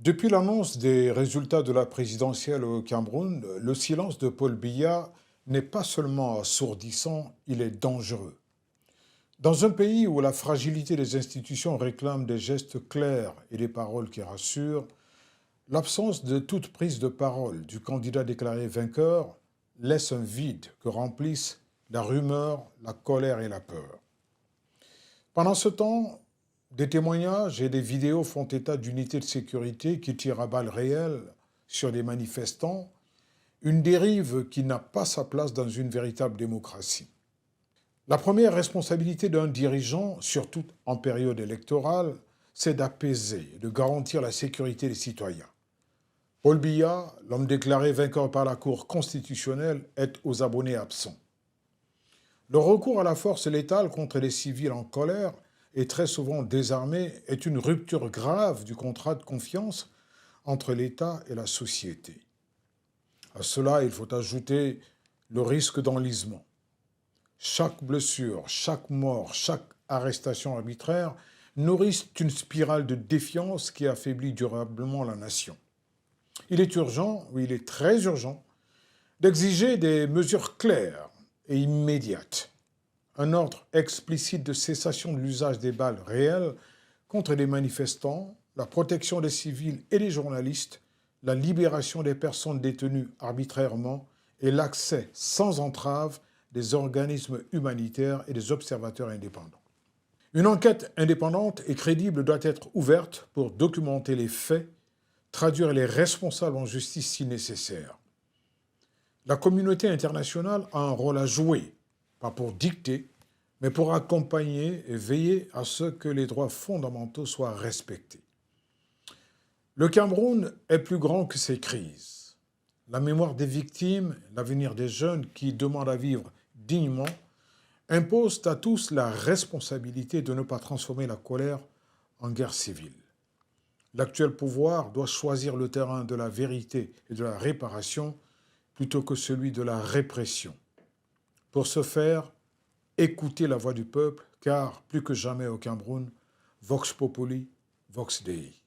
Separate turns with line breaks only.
Depuis l'annonce des résultats de la présidentielle au Cameroun, le silence de Paul Biya n'est pas seulement assourdissant, il est dangereux. Dans un pays où la fragilité des institutions réclame des gestes clairs et des paroles qui rassurent, l'absence de toute prise de parole du candidat déclaré vainqueur laisse un vide que remplissent la rumeur, la colère et la peur. Pendant ce temps, des témoignages et des vidéos font état d'unités de sécurité qui tirent à balles réelles sur des manifestants, une dérive qui n'a pas sa place dans une véritable démocratie. La première responsabilité d'un dirigeant, surtout en période électorale, c'est d'apaiser, de garantir la sécurité des citoyens. Paul Biya, l'homme déclaré vainqueur par la Cour constitutionnelle, est aux abonnés absents. Le recours à la force létale contre les civils en colère et très souvent désarmés est une rupture grave du contrat de confiance entre l'État et la société. À cela, il faut ajouter le risque d'enlisement. Chaque blessure, chaque mort, chaque arrestation arbitraire nourrissent une spirale de défiance qui affaiblit durablement la nation. Il est urgent, oui, il est très urgent, d'exiger des mesures claires et immédiates. Un ordre explicite de cessation de l'usage des balles réelles contre les manifestants, la protection des civils et des journalistes, la libération des personnes détenues arbitrairement et l'accès sans entrave des organismes humanitaires et des observateurs indépendants. Une enquête indépendante et crédible doit être ouverte pour documenter les faits, traduire les responsables en justice si nécessaire. La communauté internationale a un rôle à jouer, pas pour dicter, mais pour accompagner et veiller à ce que les droits fondamentaux soient respectés. Le Cameroun est plus grand que ces crises. La mémoire des victimes, l'avenir des jeunes qui demandent à vivre dignement, imposent à tous la responsabilité de ne pas transformer la colère en guerre civile. L'actuel pouvoir doit choisir le terrain de la vérité et de la réparation plutôt que celui de la répression. Pour ce faire, écoutez la voix du peuple, car plus que jamais au Cameroun, Vox Populi, Vox Dei.